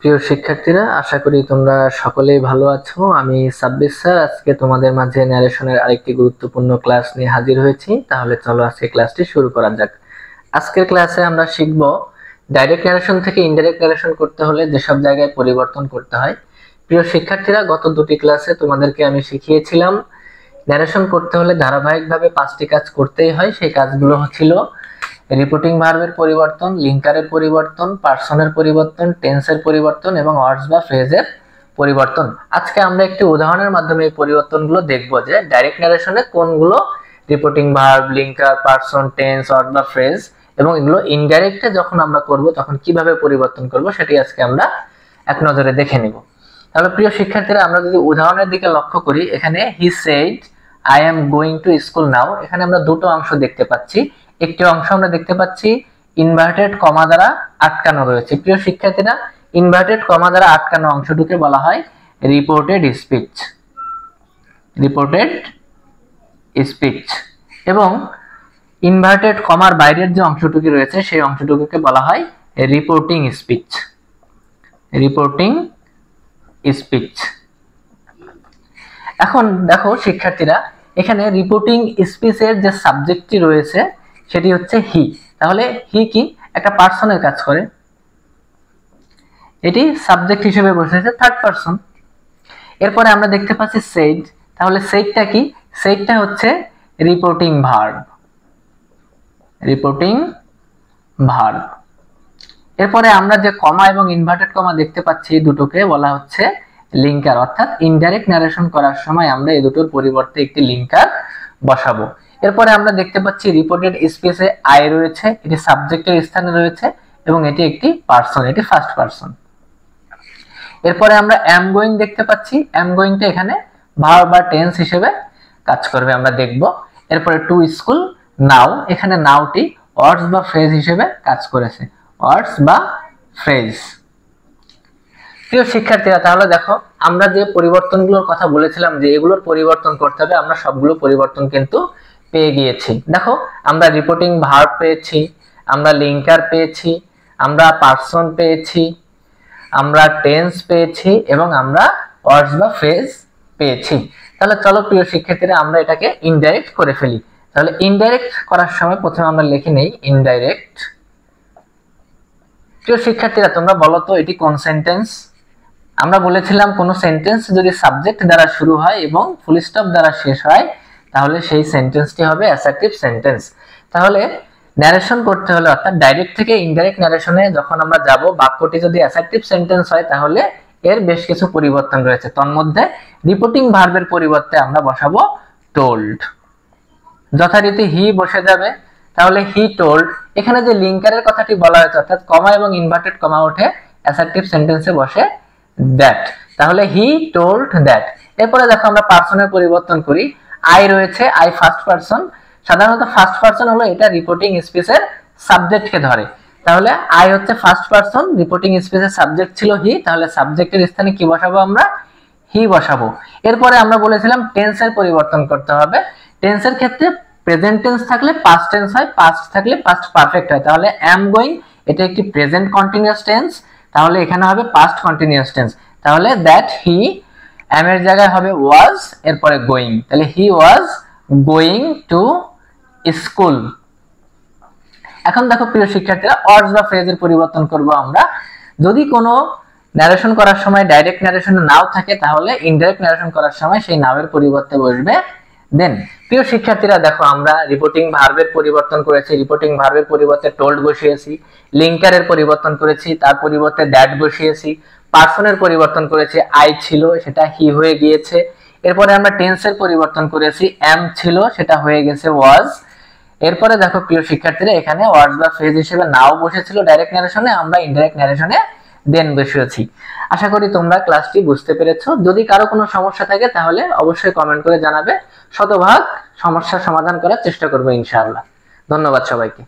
প্রিয় শিক্ষার্থীরা, আশা করি তোমরা সকলেই ভালো আছো। আমি সাব্বির স্যার আজকে তোমাদের মাঝে ন্যারেশনের আরেকটি গুরুত্বপূর্ণ ক্লাস নিয়ে হাজির হয়েছি। তাহলে চলো আজকে ক্লাসটি শুরু করা যাক। আজকের ক্লাসে আমরা শিখব ডাইরেক্ট ন্যারেশন থেকে ইনডাইরেক্ট ন্যারেশন করতে হলে যেসব জায়গায় পরিবর্তন করতে হয়। প্রিয় শিক্ষার্থীরা, গত দুটি ক্লাসে তোমাদেরকে আমি শিখিয়েছিলাম ন্যারেশন করতে হলে ধারাবাহিকভাবে 5টি কাজ করতেই হয়। সেই কাজগুলো ছিল রিপোর্টিং ভার্বের পরিবর্তন, লিঙ্কারের পরিবর্তন, পার্সনের পরিবর্তন, টেন্সের পরিবর্তন এবং ওয়ার্ডস বা ফ্রেজের পরিবর্তন। আজকে আমরা একটি উদাহরণের মাধ্যমে এই পরিবর্তনগুলো দেখব যে ডাইরেক্ট ন্যারেশনে কোনগুলো reporting verb, linker, person, tense, word বা ফ্রেজ, এবং এগুলো ইনডাইরেক্টে যখন আমরা করব তখন কিভাবে পরিবর্তন করব সেটি আজকে আমরা এক নজরে দেখে নিব। তাহলে প্রিয় শিক্ষার্থীরা, আমরা যদি উদাহরণের দিকে লক্ষ্য করি, এখানে he said I am going to school now. এখানে আমরা দুটো অংশ দেখতে পাচ্ছি। একটি অংশ আমরা দেখতে পাচ্ছি ইনভার্টেড কমা দ্বারা আটকানো রয়েছে। প্রিয় শিক্ষার্থীরা, ইনভার্টেড কমা দ্বারা আটকানো অংশটিকে বলা হয় রিপোর্টেড স্পিচ। রিপোর্টেড স্পিচ এবং ইনভার্টেড কমার বাইরের যে অংশটুকু রয়েছে সেই অংশটুকুকে বলা হয় রিপোর্টিং স্পিচ। Reporting speech. এখন দেখো শিক্ষার্থীরা, এখানে রিপোর্টিং স্পিচের যে সাবজেক্টটি রয়েছে সেটি হচ্ছে হি। তাহলে হি কি? একটা পার্সনের কাজ করে। এটি সাবজেক্ট হিসেবে বসেছে থার্ড পার্সন। এরপরে আমরা দেখতে পাচ্ছি সেড। তাহলে সেডটা কি? সেডটা হচ্ছে রিপোর্টিং ভার্ব। Reporting verb. এরপরে আমরা যে কমা এবং ইনভার্টেড কমা দেখতে পাচ্ছি এই দুটোকে বলা হচ্ছে লিঙ্কার, অর্থাৎ ইনডাইরেক্ট ন্যারেশন করার সময় আমরা এই দুটোর পরিবর্তে একটি লিঙ্কার বসাবো। এরপরে আমরা দেখতে পাচ্ছি রিপোর্টেড স্পেসে আই রয়েছে, এটি সাবজেক্টের স্থানে রয়েছে এবং এটি একটি পার্সন, এটি ফার্স্ট পার্সন। এরপরে আমরা অ্যাম গোয়িং দেখতে পাচ্ছি। অ্যাম গোয়িংটা এখানে ভার্ব বা টেন্স হিসেবে কাজ করবে, আমরা দেখব। এরপরে টু স্কুল নাও, এখানে নাওটি ওয়ার্ডস বা ফ্রেজ হিসেবে কাজ করেছে। ওয়ার্ডস বা ফ্রেজ। প্রিয় শিক্ষার্থীরা, তাহলে দেখো আমরা যে পরিবর্তনগুলোর কথা বলেছিলাম যে এগুলোর পরিবর্তন করতে হবে, আমরা সবগুলো পরিবর্তন কিন্তু পেয়ে গিয়েছি। দেখো, আমরা রিপোর্টিং ভার্ব পেয়েছি, আমরা লিঙ্কার পেয়েছি, আমরা পার্সন পেয়েছি, আমরা টেন্স পেয়েছি এবং আমরা ওয়ার্ডস বা ফ্রেজ পেয়েছি। তাহলে চলো প্রিয় শিক্ষার্থীরা, আমরা এটাকে ইনডাইরেক্ট করে ফেলি। তাহলে ইনডাইরেক্ট করার সময় প্রথমে আমরা লিখে নেই ইনডাইরেক্ট। প্রিয় শিক্ষার্থীরা, তোমরা বলো তো এটি কোন সেন্টেন্স? আমরা বলেছিলাম কোন সেন্টেন্স যদি সাবজেক্ট দ্বারা শুরু হয় এবং ফুল স্টপ দ্বারা শেষ হয় তাহলে সেই সেন্টেন্সটি হবে অ্যাসার্টিভ সেন্টেন্স। তাহলে ন্যারেশন করতে হলে, অর্থাৎ ডাইরেক্ট থেকে ইনডাইরেক্ট ন্যারেশনে যখন আমরা যাব, বাক্যটি যদি অ্যাসার্টিভ সেন্টেন্স হয় তাহলে এর বেশ কিছু পরিবর্তন রয়েছে। তন্মধ্যে রিপোর্টিং ভার্বের পরিবর্তে আমরা বসাবো টোল্ড। যথারীতি হি বসে যাবে। তাহলে হি টোল্ড। এখানে যে লিঙ্কারের কথাটি বলা হয়েছে, অর্থাৎ কমা এবং ইনভার্টেড কমা উঠে অ্যাসার্টিভ সেন্টেন্সে বসে দ্যাট। তাহলে হি টোল্ড দ্যাট। এরপরে দেখো আমরা পার্সনের পরিবর্তন করি। আই রয়েছে, আই ফার্স্ট পার্সন। সাধারণত ফার্স্ট পার্সন হলো এটা রিপোর্টিং স্পিচের সাবজেক্টকে ধরে। তাহলে আই হচ্ছে ফার্স্ট পার্সন, রিপোর্টিং স্পিচের সাবজেক্ট ছিল হি, তাহলে সাবজেক্টের স্থানে কি বসাবো? আমরা হি বসাবো। এরপরে আমরা বলেছিলাম টেন্সের পরিবর্তন করতে হবে। টেন্সের ক্ষেত্রে প্রেজেন্ট টেন্স থাকলে পাস্ট টেন্স হয়, পাস্ট থাকলে পাস্ট পারফেক্ট হয়। তাহলে অ্যাম গোয়িং এটা একটি প্রেজেন্ট কন্টিনিউয়াস টেন্স, তাহলে এখানে হবে পাস্ট কন্টিনিউয়াস টেন্স। তাহলে দ্যাট হি, অ্যাম এর জায়গায় হবে ওয়াজ, এরপরে গোয়িং। তাহলে হি ওয়াজ গোয়িং টু স্কুল। এখন দেখো প্রিয় শিক্ষার্থীরা, ওয়ার্ডস বা ফ্রেজের পরিবর্তন করব আমরা। যদি কোনো ন্যারেশন করার সময় ডাইরেক্ট ন্যারেশনে নাও থাকে তাহলে ইনডাইরেক্ট ন্যারেশন করার সময় সেই নাওয়ের পরিবর্তে বসবে দেন। প্রিয় শিক্ষার্থীরা, দেখো আমরা রিপোর্টিং ভার্বের পরিবর্তন করেছি। রিপোর্টিং ভার্বের পরিবর্তে টোল্ড বসিয়েছি। লিঙ্কারের পরিবর্তন করেছি, তার পরিবর্তে দ্যাট বসিয়েছি। পার্সনের পরিবর্তন করেছি, আই ছিল সেটা হি হয়ে গিয়েছে। এরপরে আমরা টেন্সের পরিবর্তন করেছি, অ্যাম ছিল সেটা হয়ে গেছে ওয়াজ। এরপরে দেখো প্রিয় শিক্ষার্থীরা, এখানে ওয়ার্ডস বা ফ্রেজ হিসেবে নাও বসেছিল ডাইরেক্ট ন্যারেশনে, আমরা ইনডাইরেক্ট ন্যারেশনে দেন বসিয়েছি। আশা করি তোমরা ক্লাসটি বুঝতে পেরেছো। যদি কারো কোনো সমস্যা থাকে তাহলে অবশ্যই কমেন্ট করে জানাবে। শতভাগ সমস্যার সমাধান করার চেষ্টা করবো ইনশাআল্লাহ। ধন্যবাদ সবাইকে।